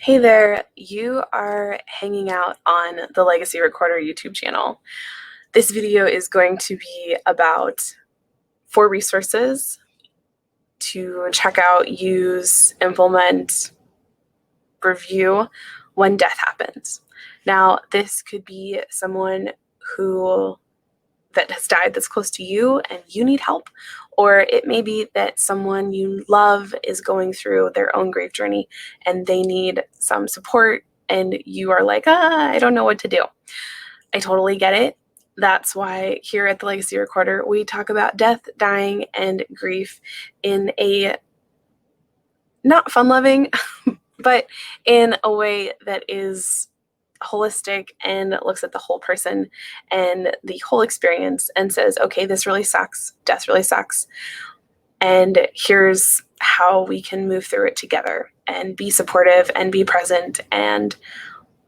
Hey there, you are hanging out on the Legacy Recorder YouTube channel. This video is going to be about 4 resources to check out, use, implement, review when death happens. Now, this could be someone that has died that's close to you and you need help, or it may be that someone you love is going through their own grief journey and they need some support and you are like, I don't know what to do. I totally get it. That's why here at the Legacy Recorder, we talk about death, dying, and grief in a not fun-loving, but in a way that is holistic and looks at the whole person and the whole experience and says, okay, this really sucks. Death really sucks. And here's how we can move through it together and be supportive and be present and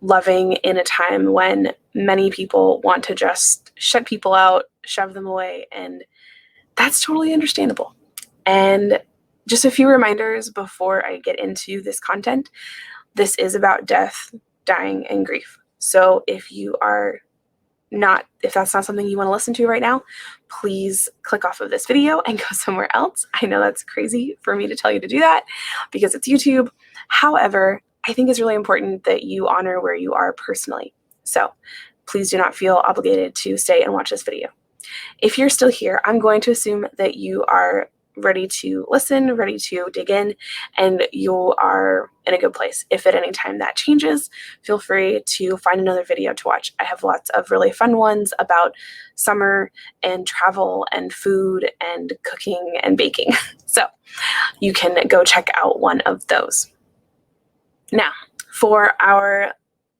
loving in a time when many people want to just shut people out, shove them away, and that's totally understandable. And just a few reminders before I get into this content. This is about death, dying, and grief. So if that's not something you want to listen to right now, please click off of this video and go somewhere else. I know that's crazy for me to tell you to do that because it's YouTube. However, I think it's really important that you honor where you are personally. So please do not feel obligated to stay and watch this video. If you're still here, I'm going to assume that you are ready to listen, ready to dig in, and you are in a good place. If at any time that changes, feel free to find another video to watch. I have lots of really fun ones about summer and travel and food and cooking and baking. So you can go check out one of those. Now, for our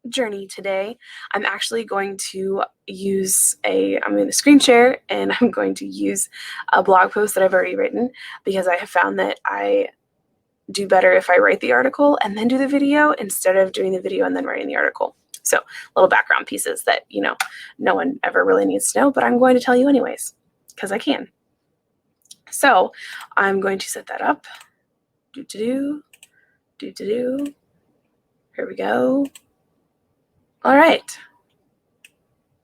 journey today, I'm actually going to I'm going to screen share and I'm going to use a blog post that I've already written because I have found that I do better if I write the article and then do the video instead of doing the video and then writing the article. So little background pieces that, no one ever really needs to know, but I'm going to tell you anyways because I can. So I'm going to set that up. Here we go. All right.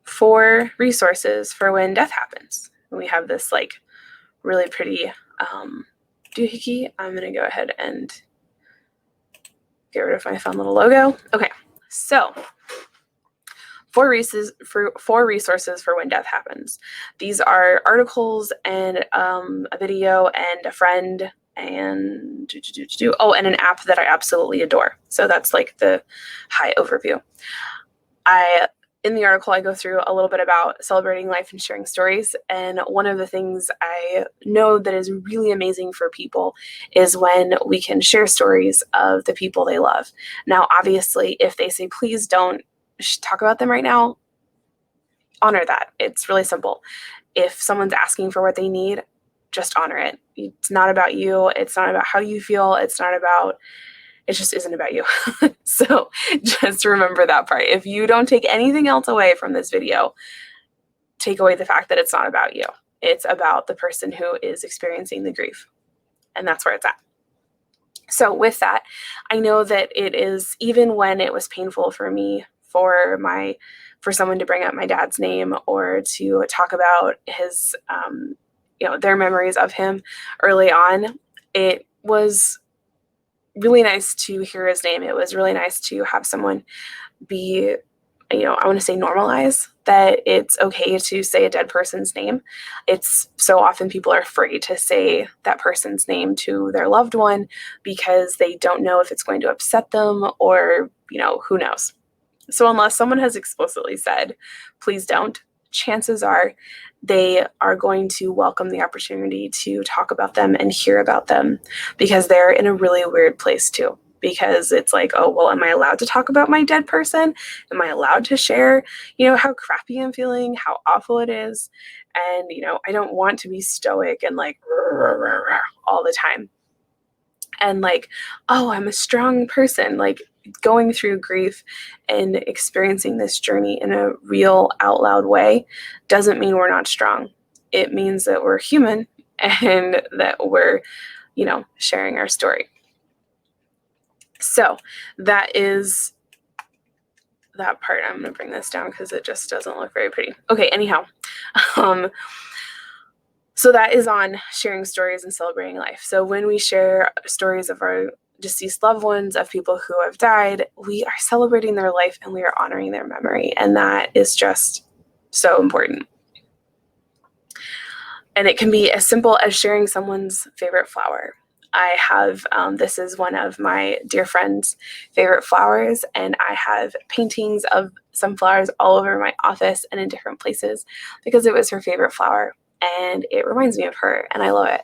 4 resources for when death happens. We have this really pretty doohickey. I'm going to go ahead and get rid of my fun little logo. Okay, so 4 resources for when death happens. These are articles and a video and a friend and and an app that I absolutely adore. So that's the high overview. In the article, I go through a little bit about celebrating life and sharing stories. And one of the things I know that is really amazing for people is when we can share stories of the people they love. Now, obviously, if they say, please don't talk about them right now, honor that. It's really simple. If someone's asking for what they need, just honor it. It's not about you. It's not about how you feel. It just isn't about you. So just remember that part. If you don't take anything else away from this video, take away the fact that it's not about you. It's about the person who is experiencing the grief. And that's where it's at. So with that, I know that it is, even when it was painful for me, for someone to bring up my dad's name or to talk about his, their memories of him early on, it was really nice to hear his name. It was really nice to have someone be, I want to say normalize that it's okay to say a dead person's name. It's so often people are afraid to say that person's name to their loved one because they don't know if it's going to upset them or, who knows. So unless someone has explicitly said, please don't, chances are they are going to welcome the opportunity to talk about them and hear about them because they're in a really weird place too. Because it's oh, well, am I allowed to talk about my dead person? Am I allowed to share, how crappy I'm feeling, how awful it is? And, I don't want to be stoic and all the time. And oh, I'm a strong person. Going through grief and experiencing this journey in a real out loud way doesn't mean we're not strong. It means that we're human and that we're, sharing our story. So that is that part. I'm going to bring this down because it just doesn't look very pretty. Okay, anyhow. So that is on sharing stories and celebrating life. So when we share stories of our deceased loved ones, of people who have died, we are celebrating their life and we are honoring their memory. And that is just so important. And it can be as simple as sharing someone's favorite flower. I have, this is one of my dear friend's favorite flowers, and I have paintings of some flowers all over my office and in different places because it was her favorite flower, and it reminds me of her, and I love it.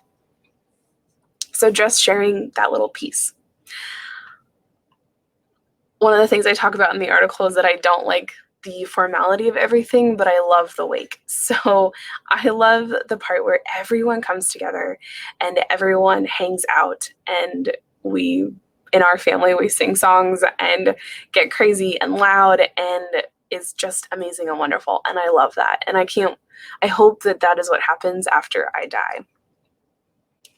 So just sharing that little piece. One of the things I talk about in the article is that I don't like the formality of everything, but I love the wake. So I love the part where everyone comes together and everyone hangs out, and we, in our family, we sing songs and get crazy and loud, and it's just amazing and wonderful. And I love that. And I hope that that is what happens after I die.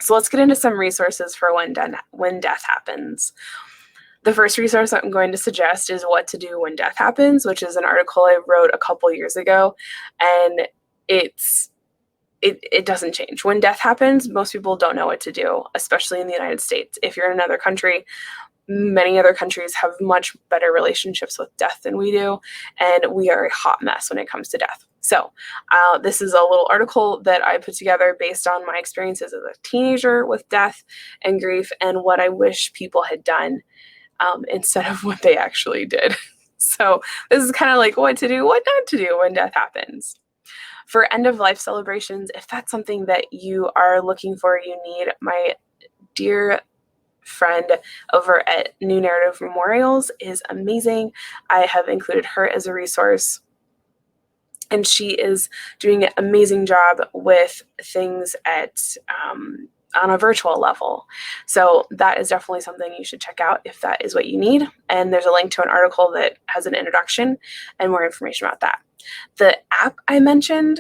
So let's get into some resources for when death happens. The first resource I'm going to suggest is What to Do When Death Happens, which is an article I wrote a couple years ago, and it doesn't change. When death happens, most people don't know what to do, especially in the United States. If you're in another country, many other countries have much better relationships with death than we do, and we are a hot mess when it comes to death. So this is a little article that I put together based on my experiences as a teenager with death and grief and what I wish people had done instead of what they actually did. So this is kind of like what to do, what not to do when death happens. For end of life celebrations, if that's something that you are looking for, you need my dear friend over at New Narrative Memorials is amazing. I have included her as a resource, and she is doing an amazing job with things on a virtual level. So that is definitely something you should check out if that is what you need. And there's a link to an article that has an introduction and more information about that. The app I mentioned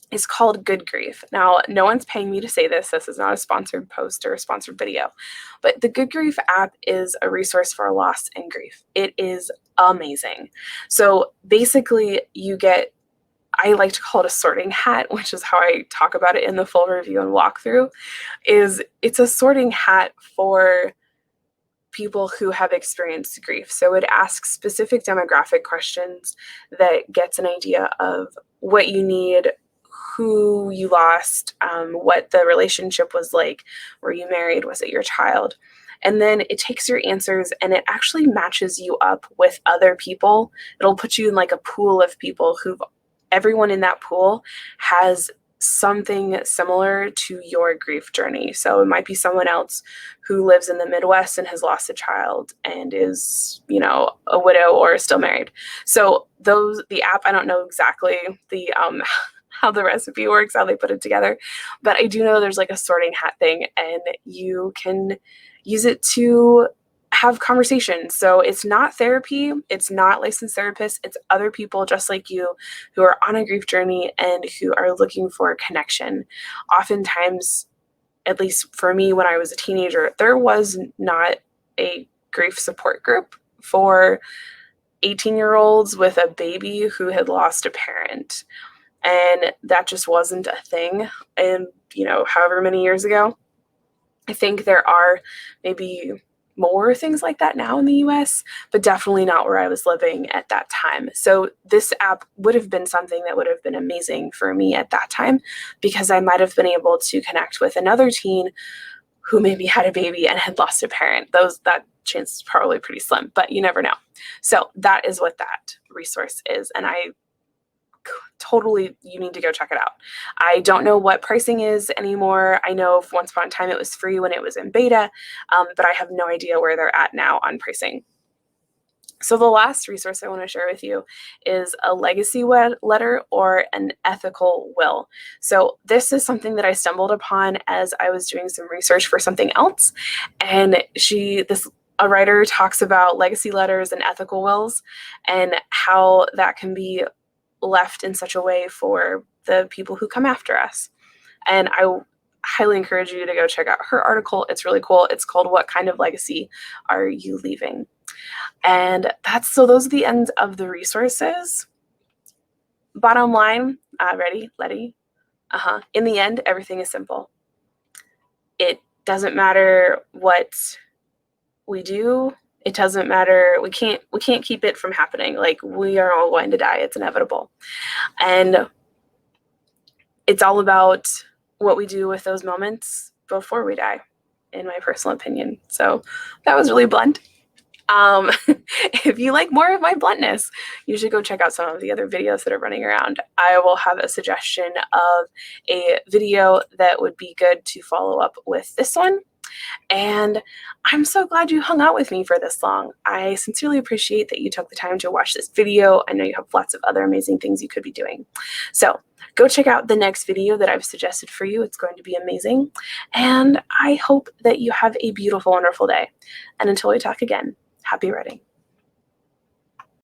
is called Good Grief. Now, no one's paying me to say this. This is not a sponsored post or a sponsored video, but the Good Grief app is a resource for loss and grief. It is amazing. So basically I like to call it a sorting hat, which is how I talk about it in the full review and walkthrough, it's a sorting hat for people who have experienced grief. So it asks specific demographic questions that gets an idea of what you need, who you lost, what the relationship was like. Were you married? Was it your child? And then it takes your answers and it actually matches you up with other people. It'll put you in like a pool of people everyone in that pool has something similar to your grief journey. So it might be someone else who lives in the Midwest and has lost a child and is, a widow or still married. So the app, I don't know exactly how the recipe works, how they put it together, but I do know there's like a sorting hat thing, and you can use it to have conversations. So it's not therapy, it's not licensed therapists, it's other people just like you who are on a grief journey and who are looking for a connection. Oftentimes, at least for me when I was a teenager, there was not a grief support group for 18-year-olds with a baby who had lost a parent. And that just wasn't a thing. And, however many years ago, I think there are maybe more things like that now in the US, but definitely not where I was living at that time. So this app would have been something that would have been amazing for me at that time, because I might have been able to connect with another teen who maybe had a baby and had lost a parent. That chance is probably pretty slim, but you never know. So that is what that resource is. And you need to go check it out. I don't know what pricing is anymore. I know once upon a time it was free when it was in beta, but I have no idea where they're at now on pricing. So the last resource I want to share with you is a legacy letter or an ethical will. So this is something that I stumbled upon as I was doing some research for something else, and a writer talks about legacy letters and ethical wills and how that can be left in such a way for the people who come after us. And highly encourage you to go check out her article. It's really cool. It's called What Kind of Legacy Are You Leaving? And those are the ends of the resources. Bottom line, ready, Letty? In the end, everything is simple. It doesn't matter what we do. It doesn't matter. We can't keep it from happening. Like, we are all going to die. It's inevitable. And it's all about what we do with those moments before we die, in my personal opinion. So that was really blunt. If you like more of my bluntness, you should go check out some of the other videos that are running around. I will have a suggestion of a video that would be good to follow up with this one. And I'm so glad you hung out with me for this long. I sincerely appreciate that you took the time to watch this video. I know you have lots of other amazing things you could be doing. So go check out the next video that I've suggested for you. It's going to be amazing. And I hope that you have a beautiful, wonderful day. And until we talk again, happy writing.